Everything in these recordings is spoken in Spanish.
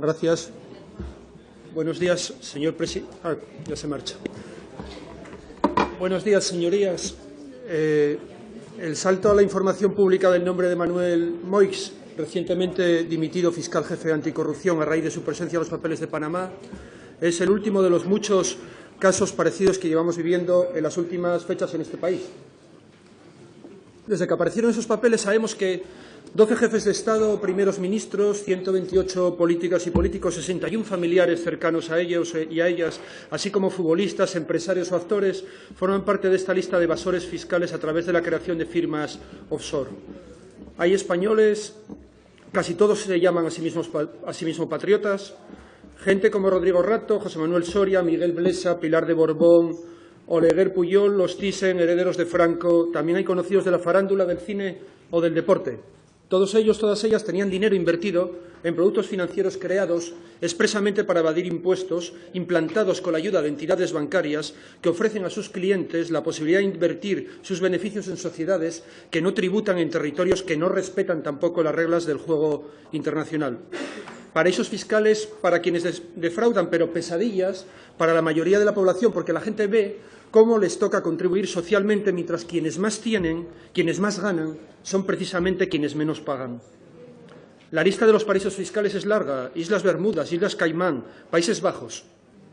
Gracias. Buenos días, señor presidente. Ya se marcha. Buenos días, señorías. El salto a la información pública del nombre de Manuel Moix, recientemente dimitido fiscal jefe anticorrupción a raíz de su presencia en los papeles de Panamá, es el último de los muchos casos parecidos que llevamos viviendo en las últimas fechas en este país. Desde que aparecieron esos papeles sabemos que 12 jefes de Estado, primeros ministros, 128 políticas y políticos, 61 familiares cercanos a ellos y a ellas, así como futbolistas, empresarios o actores, forman parte de esta lista de evasores fiscales a través de la creación de firmas offshore. Hay españoles, casi todos se llaman a sí mismos patriotas, gente como Rodrigo Rato, José Manuel Soria, Miguel Blesa, Pilar de Borbón, Oleguer Puyol, los Thyssen, herederos de Franco. También hay conocidos de la farándula, del cine o del deporte. Todos ellos, todas ellas, tenían dinero invertido en productos financieros creados expresamente para evadir impuestos, implantados con la ayuda de entidades bancarias que ofrecen a sus clientes la posibilidad de invertir sus beneficios en sociedades que no tributan en territorios que no respetan tampoco las reglas del juego internacional. Paraísos fiscales para quienes defraudan, pero pesadillas para la mayoría de la población, porque la gente ve cómo les toca contribuir socialmente, mientras quienes más tienen, quienes más ganan, son precisamente quienes menos pagan. La lista de los paraísos fiscales es larga: Islas Bermudas, Islas Caimán, Países Bajos,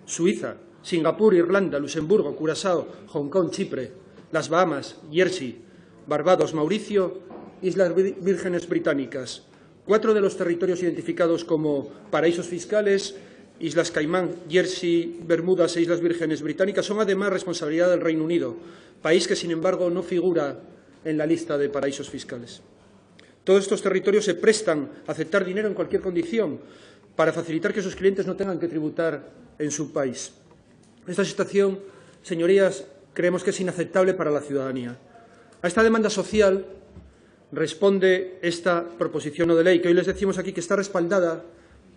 Suiza, Singapur, Irlanda, Luxemburgo, Curazao, Hong Kong, Chipre, las Bahamas, Jersey, Barbados, Mauricio, Islas Vírgenes Británicas. 4 de los territorios identificados como paraísos fiscales, Islas Caimán, Jersey, Bermudas e Islas Vírgenes Británicas, son además responsabilidad del Reino Unido, país que, sin embargo, no figura en la lista de paraísos fiscales. Todos estos territorios se prestan a aceptar dinero en cualquier condición para facilitar que sus clientes no tengan que tributar en su país. Esta situación, señorías, creemos que es inaceptable para la ciudadanía. A esta demanda social responde esta proposición no de ley, que hoy les decimos aquí que está respaldada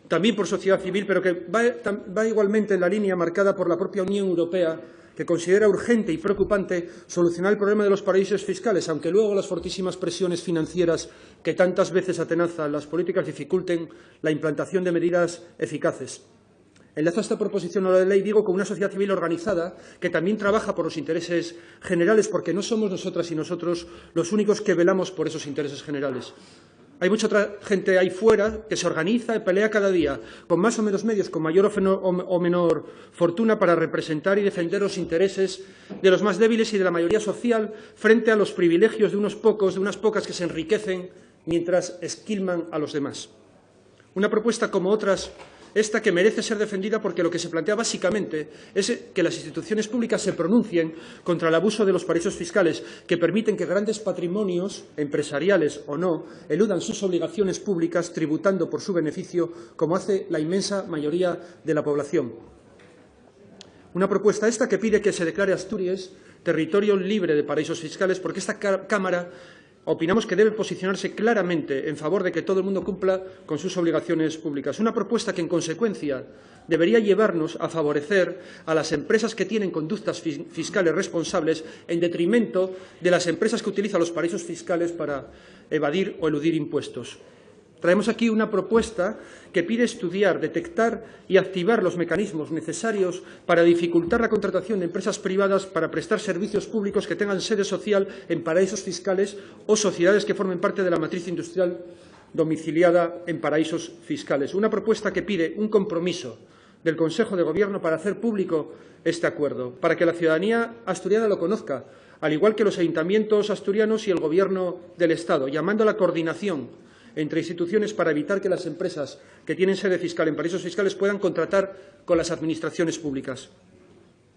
también por sociedad civil, pero que va igualmente en la línea marcada por la propia Unión Europea, que considera urgente y preocupante solucionar el problema de los paraísos fiscales, aunque luego las fortísimas presiones financieras que tantas veces atenazan las políticas dificulten la implantación de medidas eficaces. Enlazo esta proposición no de ley, digo, con una sociedad civil organizada que también trabaja por los intereses generales, porque no somos nosotras y nosotros los únicos que velamos por esos intereses generales. Hay mucha otra gente ahí fuera que se organiza y pelea cada día, con más o menos medios, con mayor o menor fortuna, para representar y defender los intereses de los más débiles y de la mayoría social frente a los privilegios de unos pocos, de unas pocas que se enriquecen mientras esquilman a los demás. Una propuesta como otras, esta, que merece ser defendida porque lo que se plantea básicamente es que las instituciones públicas se pronuncien contra el abuso de los paraísos fiscales, que permiten que grandes patrimonios, empresariales o no, eludan sus obligaciones públicas tributando por su beneficio, como hace la inmensa mayoría de la población. Una propuesta esta que pide que se declare Asturias territorio libre de paraísos fiscales, porque esta Cámara opinamos que debe posicionarse claramente en favor de que todo el mundo cumpla con sus obligaciones públicas. Una propuesta que, en consecuencia, debería llevarnos a favorecer a las empresas que tienen conductas fiscales responsables en detrimento de las empresas que utilizan los paraísos fiscales para evadir o eludir impuestos. Traemos aquí una propuesta que pide estudiar, detectar y activar los mecanismos necesarios para dificultar la contratación de empresas privadas para prestar servicios públicos que tengan sede social en paraísos fiscales o sociedades que formen parte de la matriz industrial domiciliada en paraísos fiscales. Una propuesta que pide un compromiso del Consejo de Gobierno para hacer público este acuerdo, para que la ciudadanía asturiana lo conozca, al igual que los ayuntamientos asturianos y el Gobierno del Estado, llamando a la coordinación entre instituciones para evitar que las empresas que tienen sede fiscal en paraísos fiscales puedan contratar con las administraciones públicas.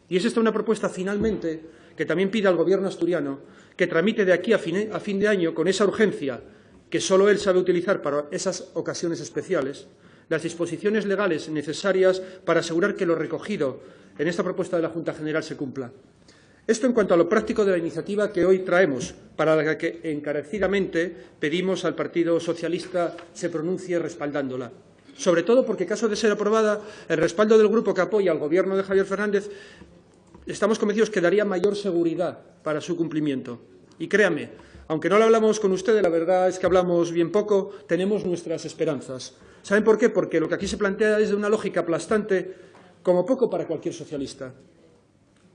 Y es esta una propuesta, finalmente, que también pide al Gobierno asturiano que tramite de aquí a fin de año, con esa urgencia que solo él sabe utilizar para esas ocasiones especiales, las disposiciones legales necesarias para asegurar que lo recogido en esta propuesta de la Junta General se cumpla. Esto en cuanto a lo práctico de la iniciativa que hoy traemos, para la que encarecidamente pedimos al Partido Socialista se pronuncie respaldándola. Sobre todo porque, caso de ser aprobada, el respaldo del grupo que apoya al Gobierno de Javier Fernández, estamos convencidos que daría mayor seguridad para su cumplimiento. Y créame, aunque no lo hablamos con ustedes, la verdad es que hablamos bien poco, tenemos nuestras esperanzas. ¿Saben por qué? Porque lo que aquí se plantea es de una lógica aplastante, como poco para cualquier socialista.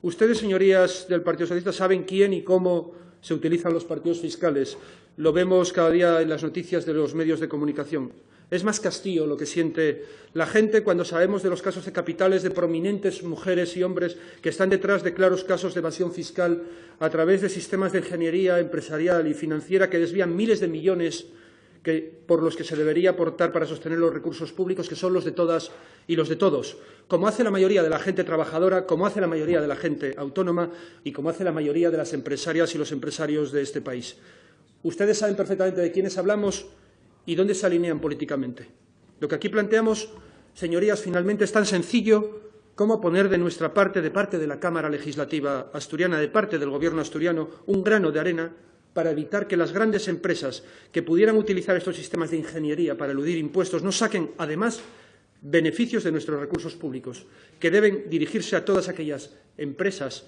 Ustedes, señorías del Partido Socialista, saben quién y cómo se utilizan los partidos fiscales. Lo vemos cada día en las noticias de los medios de comunicación. Es más castillo lo que siente la gente cuando sabemos de los casos de capitales de prominentes mujeres y hombres que están detrás de claros casos de evasión fiscal a través de sistemas de ingeniería empresarial y financiera que desvían miles de millones por los que se debería aportar para sostener los recursos públicos, que son los de todas y los de todos, como hace la mayoría de la gente trabajadora, como hace la mayoría de la gente autónoma y como hace la mayoría de las empresarias y los empresarios de este país. Ustedes saben perfectamente de quiénes hablamos y dónde se alinean políticamente. Lo que aquí planteamos, señorías, finalmente es tan sencillo como poner de nuestra parte, de parte de la Cámara Legislativa asturiana, de parte del Gobierno asturiano, un grano de arena para evitar que las grandes empresas que pudieran utilizar estos sistemas de ingeniería para eludir impuestos no saquen, además, beneficios de nuestros recursos públicos, que deben dirigirse a todas aquellas empresas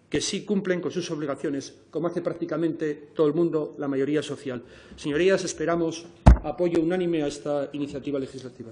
que sí cumplen con sus obligaciones, como hace prácticamente todo el mundo, la mayoría social. Señorías, esperamos apoyo unánime a esta iniciativa legislativa.